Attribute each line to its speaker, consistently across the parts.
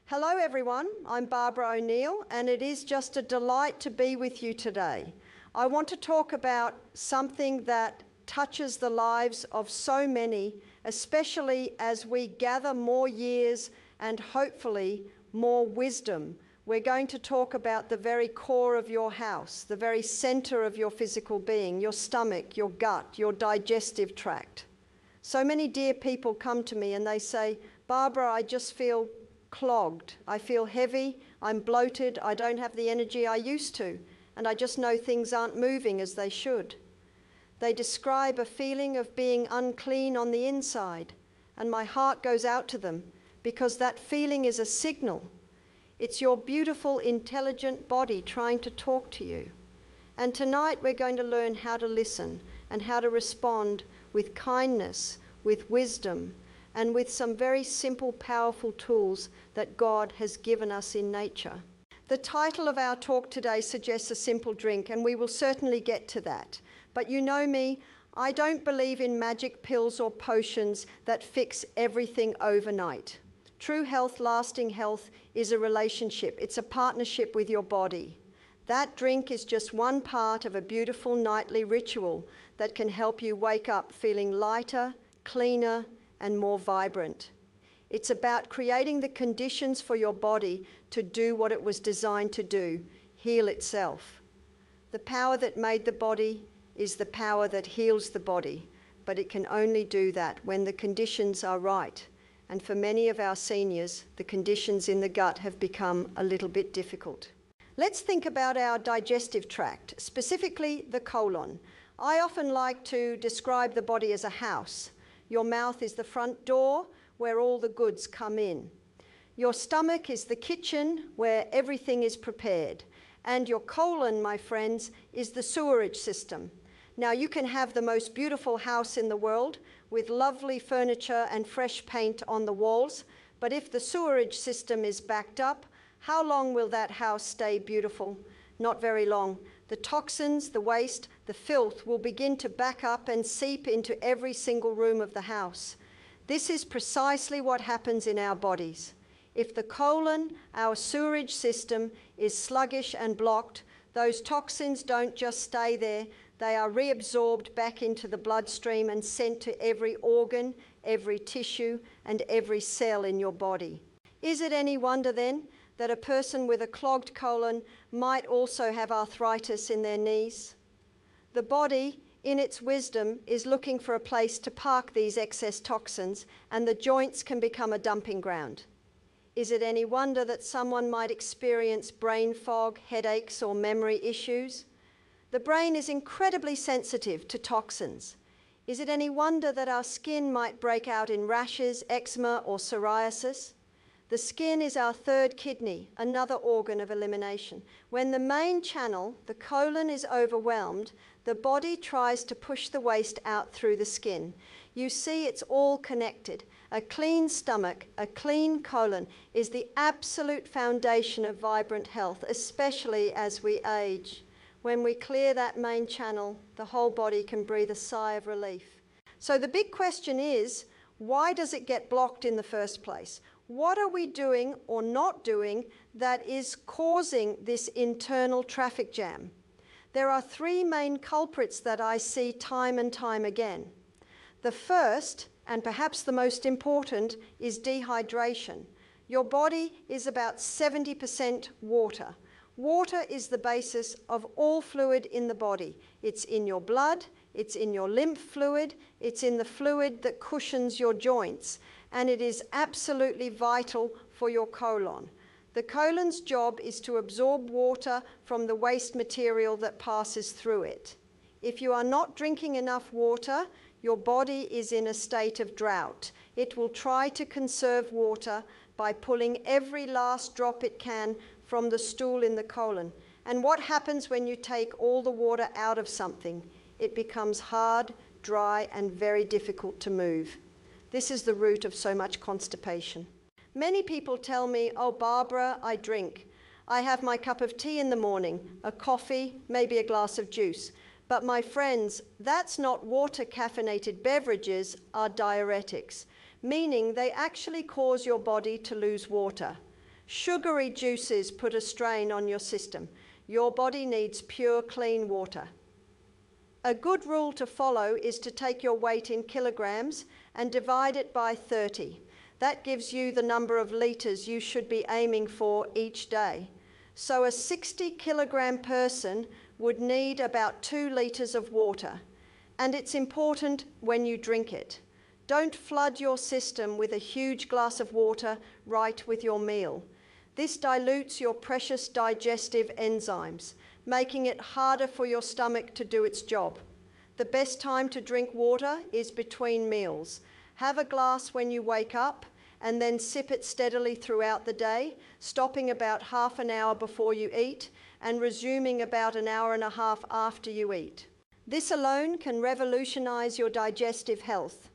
Speaker 1: Hello everyone, I'm Barbara O'Neill and it is just a delight to be with you today. I want to talk about something that touches the lives of so many, especially as we gather more years and hopefully more wisdom. We're going to talk about the very core of your house, the very center of your physical being, your stomach, your gut, your digestive tract. So many dear people come to me and they say, Barbara, I just feel clogged. I feel heavy, I'm bloated, I don't have the energy I used to, and I just know things aren't moving as they should. They describe a feeling of being unclean on the inside, and my heart goes out to them because that feeling is a signal. It's your beautiful, intelligent body trying to talk to you. And tonight we're going to learn how to listen and how to respond with kindness, with wisdom, and with some very simple, powerful tools that God has given us in nature. The title of our talk today suggests a simple drink, and we will certainly get to that. But you know me, I don't believe in magic pills or potions that fix everything overnight. True health, lasting health, is a relationship. It's a partnership with your body. That drink is just one part of a beautiful nightly ritual that can help you wake up feeling lighter, cleaner, and more vibrant. It's about creating the conditions for your body to do what it was designed to do, heal itself. The power that made the body is the power that heals the body, but it can only do that when the conditions are right. And for many of our seniors, the conditions in the gut have become a little bit difficult. Let's think about our digestive tract, specifically the colon. I often like to describe the body as a house. Your mouth is the front door where all the goods come in. Your stomach is the kitchen where everything is prepared. And your colon, my friends, is the sewerage system. Now you can have the most beautiful house in the world with lovely furniture and fresh paint on the walls, but if the sewerage system is backed up, how long will that house stay beautiful? Not very long. The toxins, the waste, the filth will begin to back up and seep into every single room of the house. This is precisely what happens in our bodies. If the colon, our sewerage system, is sluggish and blocked, those toxins don't just stay there, they are reabsorbed back into the bloodstream and sent to every organ, every tissue, and every cell in your body. Is it any wonder then that a person with a clogged colon might also have arthritis in their knees? The body, in its wisdom, is looking for a place to park these excess toxins, and the joints can become a dumping ground. Is it any wonder that someone might experience brain fog, headaches, or memory issues? The brain is incredibly sensitive to toxins. Is it any wonder that our skin might break out in rashes, eczema, or psoriasis? The skin is our third kidney, another organ of elimination. When the main channel, the colon, is overwhelmed, the body tries to push the waste out through the skin. You see, it's all connected. A clean stomach, a clean colon, is the absolute foundation of vibrant health, especially as we age. When we clear that main channel, the whole body can breathe a sigh of relief. So the big question is, why does it get blocked in the first place? What are we doing or not doing that is causing this internal traffic jam? There are three main culprits that I see time and time again. The first, and perhaps the most important, is dehydration. Your body is about 70% water. Water is the basis of all fluid in the body. It's in your blood, it's in your lymph fluid, it's in the fluid that cushions your joints, and it is absolutely vital for your colon. The colon's job is to absorb water from the waste material that passes through it. If you are not drinking enough water, your body is in a state of drought. It will try to conserve water by pulling every last drop it can from the stool in the colon. And what happens when you take all the water out of something? It becomes hard, dry, and very difficult to move. This is the root of so much constipation. Many people tell me, oh, Barbara, I drink. I have my cup of tea in the morning, a coffee, maybe a glass of juice. But my friends, that's not water. Caffeinated beverages are diuretics, meaning they actually cause your body to lose water. Sugary juices put a strain on your system. Your body needs pure, clean water. A good rule to follow is to take your weight in kilograms and divide it by 30. That gives you the number of litres you should be aiming for each day. So a 60-kilogram person would need about 2 litres of water. And it's important when you drink it. Don't flood your system with a huge glass of water right with your meal. This dilutes your precious digestive enzymes, making it harder for your stomach to do its job. The best time to drink water is between meals. Have a glass when you wake up and then sip it steadily throughout the day, stopping about half an hour before you eat and resuming about an hour and a half after you eat. This alone can revolutionize your digestive health.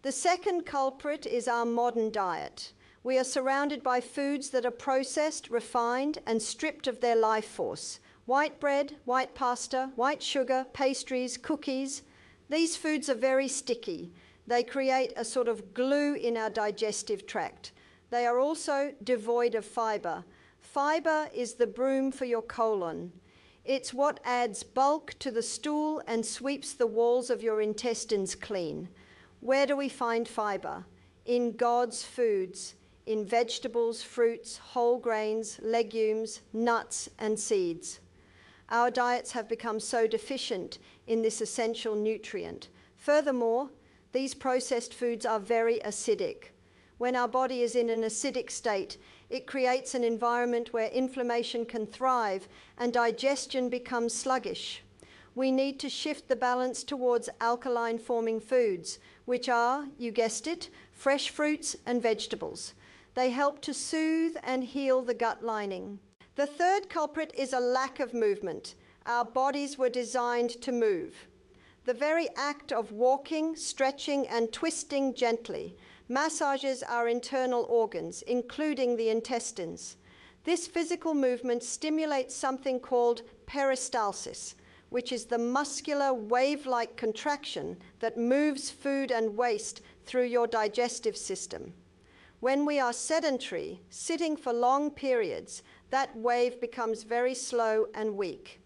Speaker 1: The second culprit is our modern diet. We are surrounded by foods that are processed, refined, and stripped of their life force. White bread, white pasta, white sugar, pastries, cookies. These foods are very sticky. They create a sort of glue in our digestive tract. They are also devoid of fiber. Fiber is the broom for your colon. It's what adds bulk to the stool and sweeps the walls of your intestines clean. Where do we find fiber? In God's foods, in vegetables, fruits, whole grains, legumes, nuts, and seeds. Our diets have become so deficient in this essential nutrient. Furthermore, these processed foods are very acidic. When our body is in an acidic state, it creates an environment where inflammation can thrive and digestion becomes sluggish. We need to shift the balance towards alkaline-forming foods, which are, you guessed it, fresh fruits and vegetables. They help to soothe and heal the gut lining. The third culprit is a lack of movement. Our bodies were designed to move. The very act of walking, stretching, and twisting gently massages our internal organs, including the intestines. This physical movement stimulates something called peristalsis, which is the muscular wave-like contraction that moves food and waste through your digestive system. When we are sedentary, sitting for long periods, that wave becomes very slow and weak.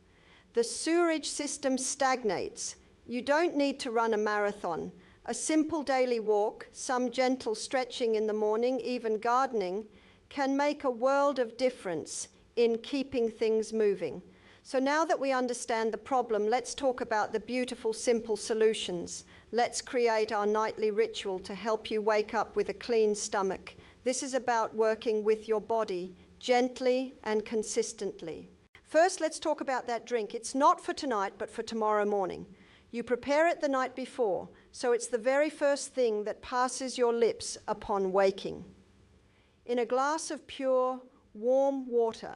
Speaker 1: The sewerage system stagnates. You don't need to run a marathon. A simple daily walk, some gentle stretching in the morning, even gardening, can make a world of difference in keeping things moving. So now that we understand the problem, let's talk about the beautiful, simple solutions. Let's create our nightly ritual to help you wake up with a clean stomach. This is about working with your body gently and consistently. First, let's talk about that drink. It's not for tonight, but for tomorrow morning. You prepare it the night before, so it's the very first thing that passes your lips upon waking. In a glass of pure, warm water,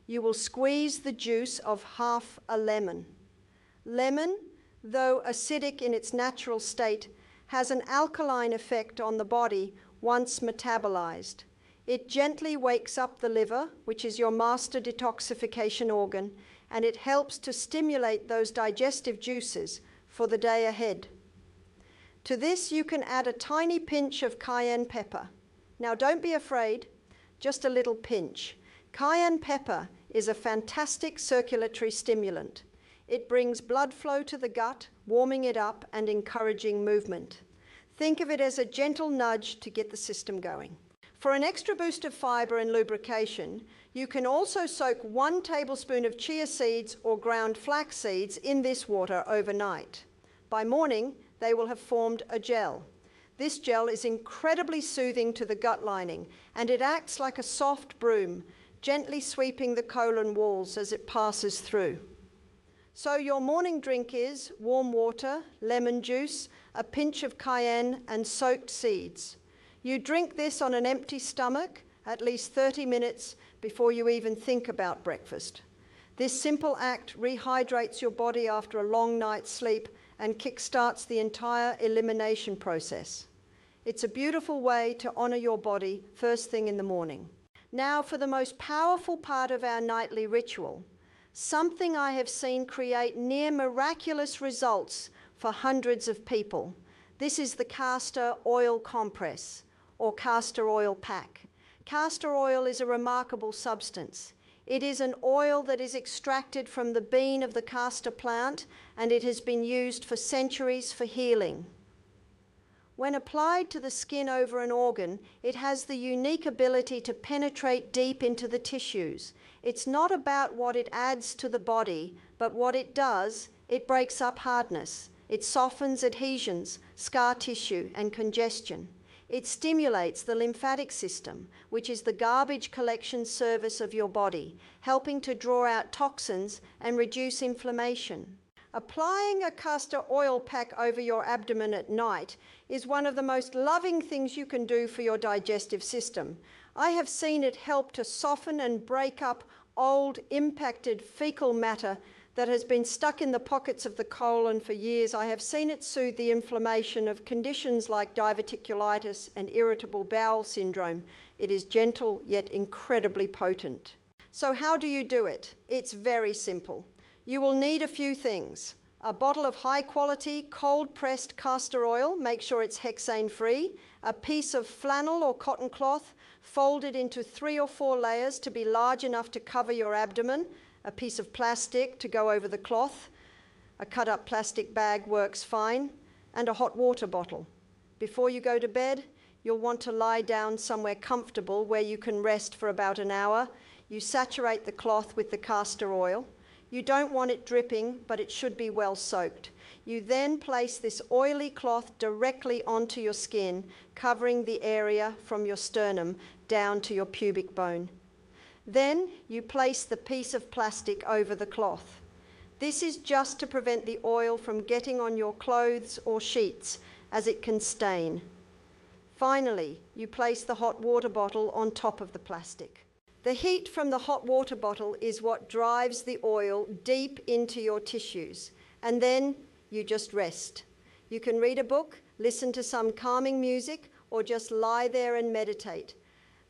Speaker 1: you will squeeze the juice of half a lemon. Lemon, though acidic in its natural state, has an alkaline effect on the body once metabolized. It gently wakes up the liver, which is your master detoxification organ, and it helps to stimulate those digestive juices for the day ahead. To this, you can add a tiny pinch of cayenne pepper. Now, don't be afraid, just a little pinch. Cayenne pepper is a fantastic circulatory stimulant. It brings blood flow to the gut, warming it up and encouraging movement. Think of it as a gentle nudge to get the system going. For an extra boost of fiber and lubrication, you can also soak 1 tablespoon of chia seeds or ground flax seeds in this water overnight. By morning, they will have formed a gel. This gel is incredibly soothing to the gut lining, and it acts like a soft broom, gently sweeping the colon walls as it passes through. So your morning drink is warm water, lemon juice, a pinch of cayenne, and soaked seeds. You drink this on an empty stomach at least 30 minutes before you even think about breakfast. This simple act rehydrates your body after a long night's sleep and kickstarts the entire elimination process. It's a beautiful way to honor your body first thing in the morning. Now for the most powerful part of our nightly ritual, something I have seen create near miraculous results for hundreds of people. This is the castor oil compress, or castor oil pack. Castor oil is a remarkable substance. It is an oil that is extracted from the bean of the castor plant, and it has been used for centuries for healing. When applied to the skin over an organ, it has the unique ability to penetrate deep into the tissues. It's not about what it adds to the body, but what it does. It breaks up hardness. It softens adhesions, scar tissue, and congestion. It stimulates the lymphatic system, which is the garbage collection service of your body, helping to draw out toxins and reduce inflammation. Applying a castor oil pack over your abdomen at night is one of the most loving things you can do for your digestive system. I have seen it help to soften and break up old, impacted fecal matter that has been stuck in the pockets of the colon for years. I have seen it soothe the inflammation of conditions like diverticulitis and irritable bowel syndrome. It is gentle yet incredibly potent. So how do you do it? It's very simple. You will need a few things. A bottle of high quality cold pressed castor oil, make sure it's hexane free, a piece of flannel or cotton cloth folded into 3 or 4 layers to be large enough to cover your abdomen, a piece of plastic to go over the cloth, a cut up plastic bag works fine, and a hot water bottle. Before you go to bed, you'll want to lie down somewhere comfortable where you can rest for about an hour. You saturate the cloth with the castor oil. You don't want it dripping, but it should be well soaked. You then place this oily cloth directly onto your skin, covering the area from your sternum down to your pubic bone. Then you place the piece of plastic over the cloth. This is just to prevent the oil from getting on your clothes or sheets, as it can stain. Finally, you place the hot water bottle on top of the plastic. The heat from the hot water bottle is what drives the oil deep into your tissues, and then you just rest. You can read a book, listen to some calming music, or just lie there and meditate.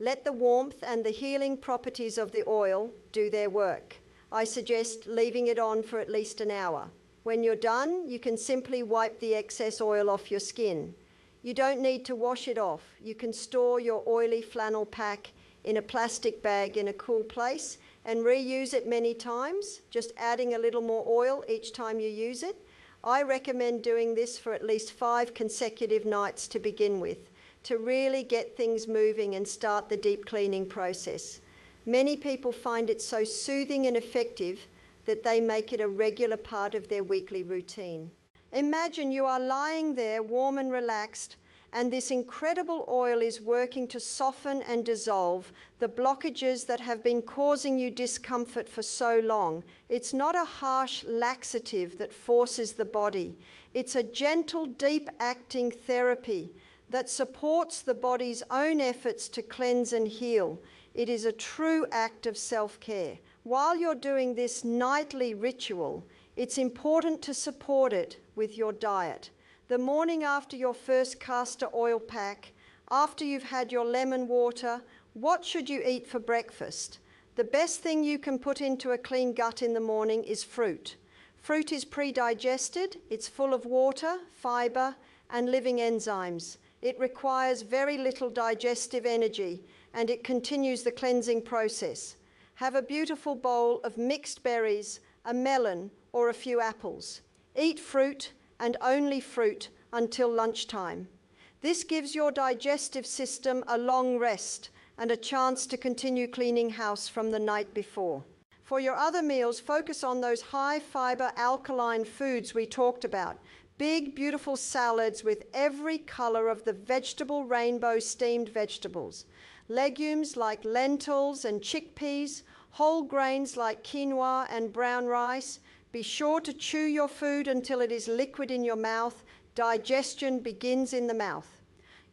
Speaker 1: Let the warmth and the healing properties of the oil do their work. I suggest leaving it on for at least an hour. When you're done, you can simply wipe the excess oil off your skin. You don't need to wash it off. You can store your oily flannel pack in a plastic bag in a cool place and reuse it many times, just adding a little more oil each time you use it. I recommend doing this for at least 5 consecutive nights to begin with, to really get things moving and start the deep cleaning process. Many people find it so soothing and effective that they make it a regular part of their weekly routine. Imagine you are lying there warm and relaxed, and this incredible oil is working to soften and dissolve the blockages that have been causing you discomfort for so long. It's not a harsh laxative that forces the body. It's a gentle, deep-acting therapy that supports the body's own efforts to cleanse and heal. It is a true act of self-care. While you're doing this nightly ritual, it's important to support it with your diet. The morning after your first castor oil pack, after you've had your lemon water, what should you eat for breakfast? The best thing you can put into a clean gut in the morning is fruit. Fruit is pre-digested, it's full of water, fiber, and living enzymes. It requires very little digestive energy, and it continues the cleansing process. Have a beautiful bowl of mixed berries, a melon, or a few apples. Eat fruit and only fruit until lunchtime. This gives your digestive system a long rest and a chance to continue cleaning house from the night before. For your other meals, focus on those high-fiber alkaline foods we talked about. Big, beautiful salads with every color of the vegetable rainbow steamed vegetables. Legumes like lentils and chickpeas, whole grains like quinoa and brown rice. Be sure to chew your food until it is liquid in your mouth. Digestion begins in the mouth.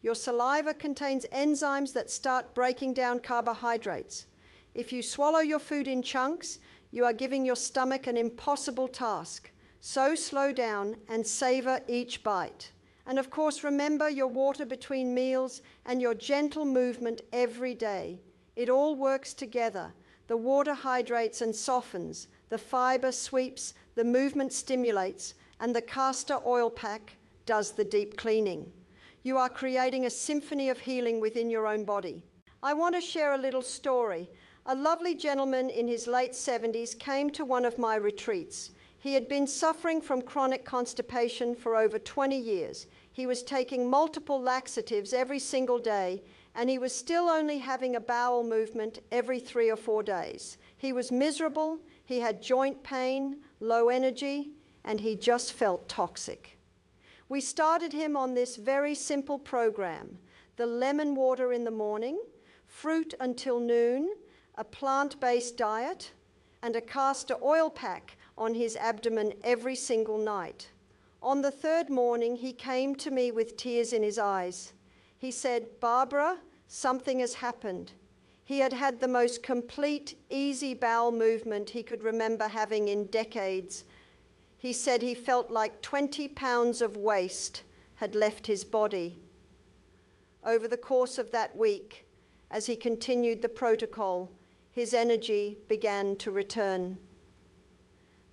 Speaker 1: Your saliva contains enzymes that start breaking down carbohydrates. If you swallow your food in chunks, you are giving your stomach an impossible task. So slow down and savor each bite. And of course, remember your water between meals and your gentle movement every day. It all works together. The water hydrates and softens, the fiber sweeps, the movement stimulates, and the castor oil pack does the deep cleaning. You are creating a symphony of healing within your own body. I want to share a little story. A lovely gentleman in his late 70s came to one of my retreats. He had been suffering from chronic constipation for over 20 years. He was taking multiple laxatives every single day, and he was still only having a bowel movement every 3 or 4 days. He was miserable, he had joint pain, low energy, and he just felt toxic. We started him on this very simple program: the lemon water in the morning, fruit until noon, a plant-based diet, and a castor oil pack on his abdomen every single night. On the third morning, he came to me with tears in his eyes. He said, "Barbara, something has happened." He had had the most complete, easy bowel movement he could remember having in decades. He said he felt like 20 pounds of waste had left his body. Over the course of that week, as he continued the protocol, his energy began to return.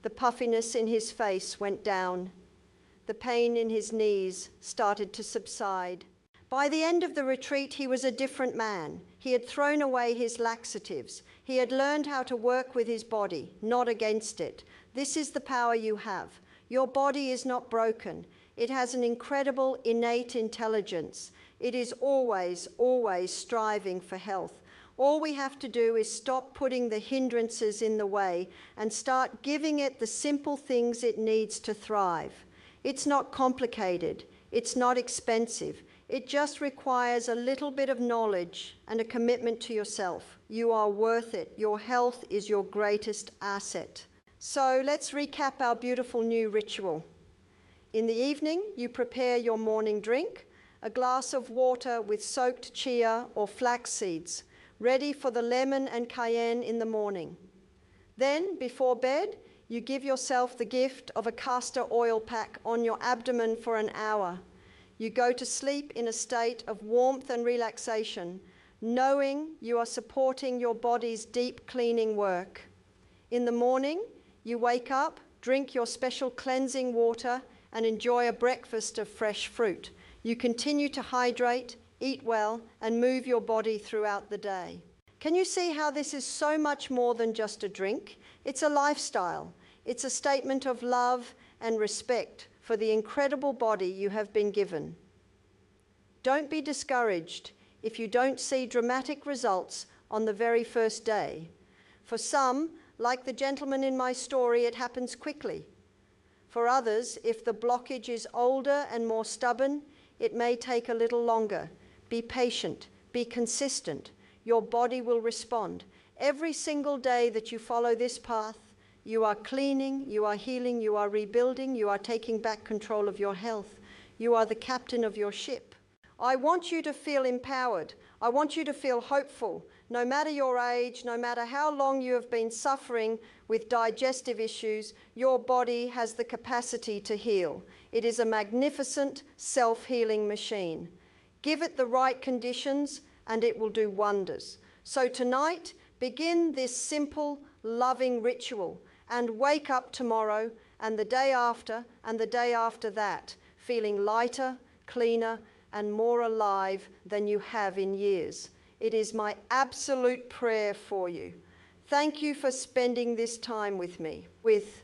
Speaker 1: The puffiness in his face went down. The pain in his knees started to subside. By the end of the retreat, he was a different man. He had thrown away his laxatives. He had learned how to work with his body, not against it. This is the power you have. Your body is not broken. It has an incredible innate intelligence. It is always, always striving for health. All we have to do is stop putting the hindrances in the way and start giving it the simple things it needs to thrive. It's not complicated. It's not expensive. It just requires a little bit of knowledge and a commitment to yourself. You are worth it. Your health is your greatest asset. So let's recap our beautiful new ritual. In the evening, you prepare your morning drink, a glass of water with soaked chia or flax seeds, ready for the lemon and cayenne in the morning. Then, before bed, you give yourself the gift of a castor oil pack on your abdomen for an hour. You go to sleep in a state of warmth and relaxation, knowing you are supporting your body's deep cleaning work. In the morning, you wake up, drink your special cleansing water, and enjoy a breakfast of fresh fruit. You continue to hydrate, eat well, and move your body throughout the day. Can you see how this is so much more than just a drink? It's a lifestyle. It's a statement of love and respect for the incredible body you have been given. Don't be discouraged if you don't see dramatic results on the very first day. For some, like the gentleman in my story, it happens quickly. For others, if the blockage is older and more stubborn, it may take a little longer. Be patient, be consistent. Your body will respond. Every single day that you follow this path, you are cleaning, you are healing, you are rebuilding, you are taking back control of your health. You are the captain of your ship. I want you to feel empowered. I want you to feel hopeful. No matter your age, no matter how long you have been suffering with digestive issues, your body has the capacity to heal. It is a magnificent self-healing machine. Give it the right conditions and it will do wonders. So tonight, begin this simple, loving ritual and wake up tomorrow and the day after and the day after that, feeling lighter, cleaner, and more alive than you have in years. It is my absolute prayer for you. Thank you for spending this time with me. With